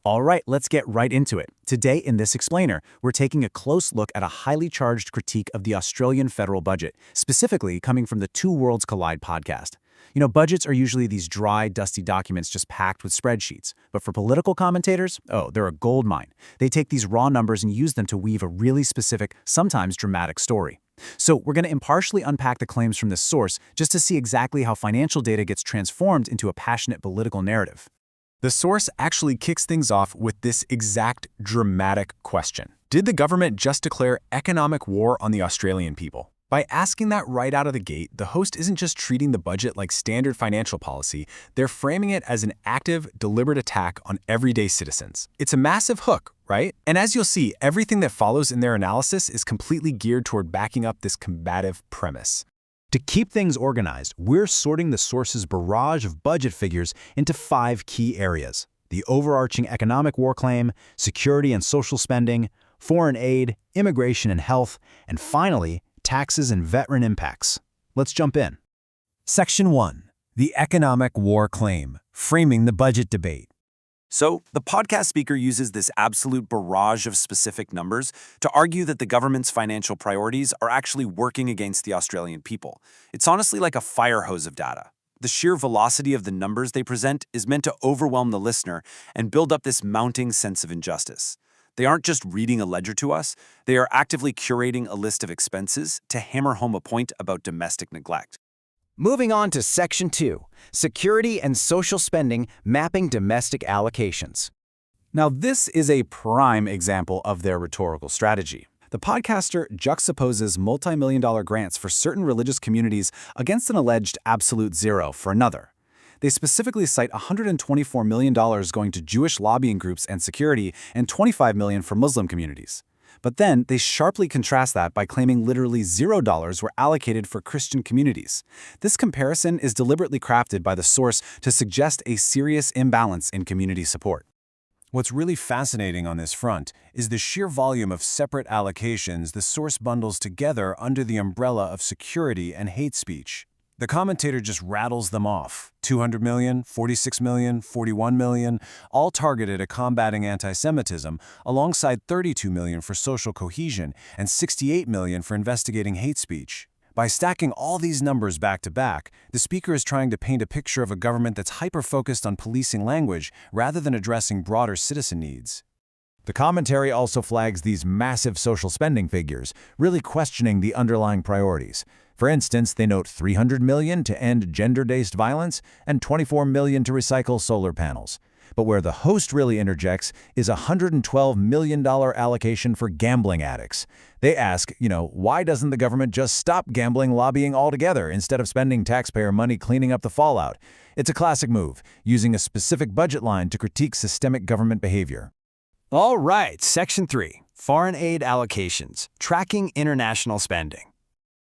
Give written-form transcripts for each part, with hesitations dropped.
All right, let's get right into it. Today in this explainer, we're taking a close look at a highly charged critique of the Australian federal budget, specifically coming from the Two Worlds Collide podcast. Budgets are usually these dry, dusty documents just packed with spreadsheets. But for political commentators, they're a gold mine. They take these raw numbers and use them to weave a really specific, sometimes dramatic story. So we're going to impartially unpack the claims from this source just to see exactly how financial data gets transformed into a passionate political narrative. The source actually kicks things off with this exact dramatic question. Did the government just declare economic war on the Australian people? By asking that right out of the gate, the host isn't just treating the budget like standard financial policy, they're framing it as an active, deliberate attack on everyday citizens. It's a massive hook, right? And as you'll see, everything that follows in their analysis is completely geared toward backing up this combative premise. To keep things organized, we're sorting the source's barrage of budget figures into 5 key areas: the overarching economic war claim, security and social spending, foreign aid, immigration and health, and finally, taxes and veteran impacts. Let's jump in. Section 1. The Economic War Claim, Framing the Budget Debate. So, the podcast speaker uses this absolute barrage of specific numbers to argue that the government's financial priorities are actually working against the Australian people. It's honestly like a fire hose of data. The sheer velocity of the numbers they present is meant to overwhelm the listener and build up this mounting sense of injustice. They aren't just reading a ledger to us, they are actively curating a list of expenses to hammer home a point about domestic neglect. Moving on to Section 2, Security and Social Spending Mapping Domestic Allocations. Now, this is a prime example of their rhetorical strategy. The podcaster juxtaposes multi-million-dollar grants for certain religious communities against an alleged absolute zero for another. They specifically cite $124 million going to Jewish lobbying groups and security and $25 million for Muslim communities. But then they sharply contrast that by claiming literally $0 were allocated for Christian communities. This comparison is deliberately crafted by the source to suggest a serious imbalance in community support. What's really fascinating on this front is the sheer volume of separate allocations the source bundles together under the umbrella of security and hate speech. The commentator just rattles them off: $200 million, $46 million, $41 million, all targeted at combating anti-Semitism, alongside $32 million for social cohesion and $68 million for investigating hate speech. By stacking all these numbers back to back, the speaker is trying to paint a picture of a government that's hyper-focused on policing language rather than addressing broader citizen needs. The commentary also flags these massive social spending figures, really questioning the underlying priorities. For instance, they note $300 million to end gender-based violence and $24 million to recycle solar panels. But where the host really interjects is a $112 million allocation for gambling addicts. They ask, why doesn't the government just stop gambling lobbying altogether instead of spending taxpayer money cleaning up the fallout? It's a classic move, using a specific budget line to critique systemic government behavior. All right, Section 3, Foreign Aid Allocations, Tracking International Spending.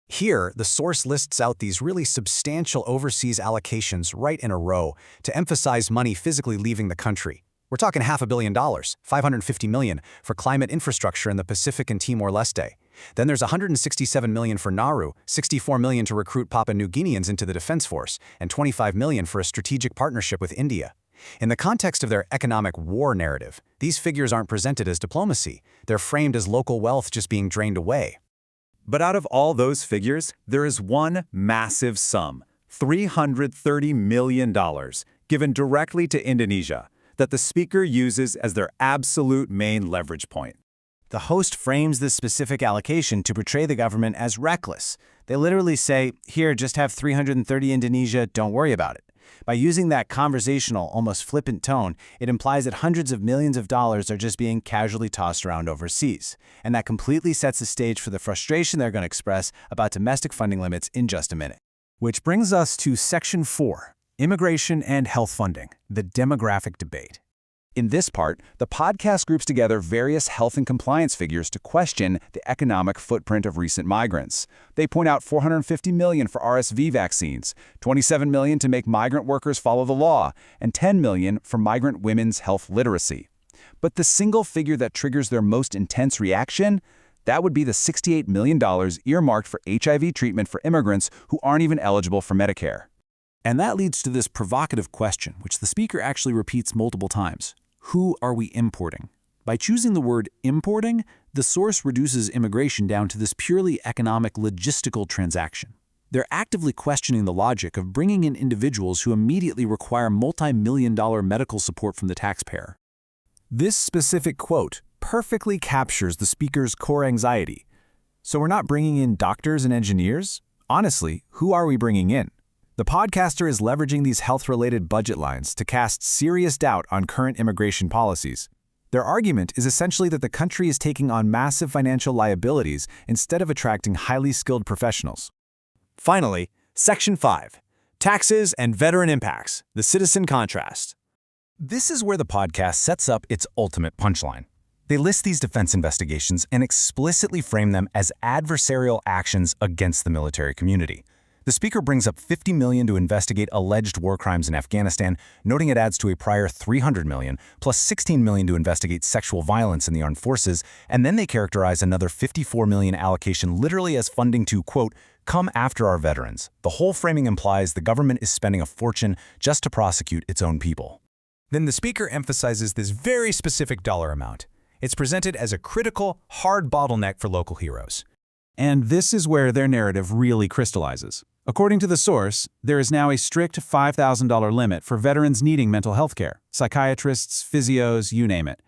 Here, the source lists out these really substantial overseas allocations right in a row to emphasize money physically leaving the country. We're talking $500 million, $550 million for climate infrastructure in the Pacific and Timor-Leste. Then there's $167 million for Nauru, $64 million to recruit Papua New Guineans into the Defense Force, and $25 million for a strategic partnership with India. In the context of their economic war narrative, these figures aren't presented as diplomacy. They're framed as local wealth just being drained away. But out of all those figures, there is one massive sum, $330 million, given directly to Indonesia, that the speaker uses as their absolute main leverage point. The host frames this specific allocation to portray the government as reckless. They literally say, here, just have 330 Indonesia, don't worry about it. By using that conversational, almost flippant tone, it implies that hundreds of millions of dollars are just being casually tossed around overseas. And that completely sets the stage for the frustration they're going to express about domestic funding limits in just a minute. Which brings us to Section 4, Immigration and Health Funding, the Demographic Debate. In this part, the podcast groups together various health and compliance figures to question the economic footprint of recent migrants. They point out $450 million for RSV vaccines, $27 million to make migrant workers follow the law, and $10 million for migrant women's health literacy. But the single figure that triggers their most intense reaction? That would be the $68 million earmarked for HIV treatment for immigrants who aren't even eligible for Medicare. And that leads to this provocative question, which the speaker actually repeats multiple times. Who are we importing? By choosing the word importing, the source reduces immigration down to this purely economic, logistical transaction. They're actively questioning the logic of bringing in individuals who immediately require multi-million-dollar medical support from the taxpayer. This specific quote perfectly captures the speaker's core anxiety. So we're not bringing in doctors and engineers? Honestly, who are we bringing in? The podcaster is leveraging these health-related budget lines to cast serious doubt on current immigration policies. Their argument is essentially that the country is taking on massive financial liabilities instead of attracting highly skilled professionals. Finally, Section 5, Taxes and Veteran Impacts, the Citizen Contrast. This is where the podcast sets up its ultimate punchline. They list these defense investigations and explicitly frame them as adversarial actions against the military community. The speaker brings up $50 million to investigate alleged war crimes in Afghanistan, noting it adds to a prior $300 million, plus $16 million to investigate sexual violence in the armed forces, and then they characterize another $54 million allocation literally as funding to, quote, come after our veterans. The whole framing implies the government is spending a fortune just to prosecute its own people. Then the speaker emphasizes this very specific dollar amount. It's presented as a critical, hard bottleneck for local heroes. And this is where their narrative really crystallizes. According to the source, there is now a strict $5,000 limit for veterans needing mental health care, psychiatrists, physios, you name it.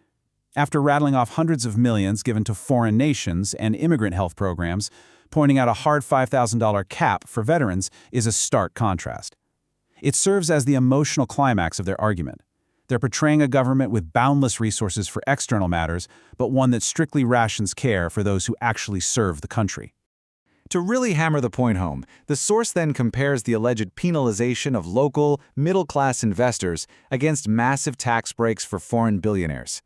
After rattling off hundreds of millions given to foreign nations and immigrant health programs, pointing out a hard $5,000 cap for veterans is a stark contrast. It serves as the emotional climax of their argument. They're portraying a government with boundless resources for external matters, but one that strictly rations care for those who actually serve the country. To really hammer the point home, the source then compares the alleged penalization of local, middle-class investors against massive tax breaks for foreign billionaires.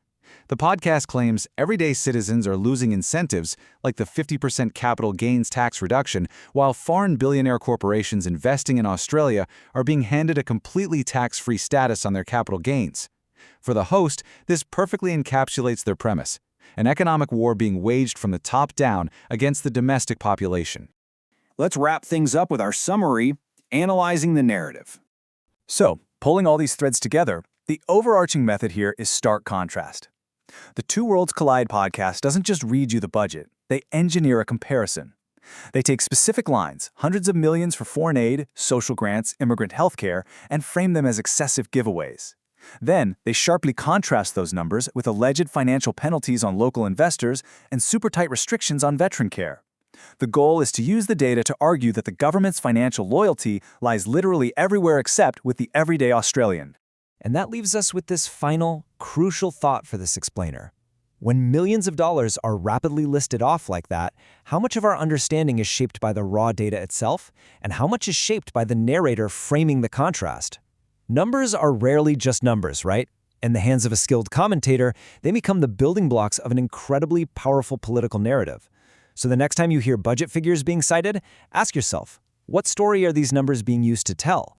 The podcast claims everyday citizens are losing incentives like the 50% capital gains tax reduction, while foreign billionaire corporations investing in Australia are being handed a completely tax-free status on their capital gains. For the host, this perfectly encapsulates their premise: an economic war being waged from the top down against the domestic population. Let's wrap things up with our summary, analyzing the narrative. So, pulling all these threads together, the overarching method here is stark contrast. The Two Worlds Collide podcast doesn't just read you the budget, they engineer a comparison. They take specific lines, hundreds of millions for foreign aid, social grants, immigrant health care, and frame them as excessive giveaways. Then, they sharply contrast those numbers with alleged financial penalties on local investors and super tight restrictions on veteran care. The goal is to use the data to argue that the government's financial loyalty lies literally everywhere except with the everyday Australian. And that leaves us with this final, crucial thought for this explainer. When millions of dollars are rapidly listed off like that, how much of our understanding is shaped by the raw data itself, and how much is shaped by the narrator framing the contrast? Numbers are rarely just numbers, right? In the hands of a skilled commentator, they become the building blocks of an incredibly powerful political narrative. So the next time you hear budget figures being cited, ask yourself, what story are these numbers being used to tell?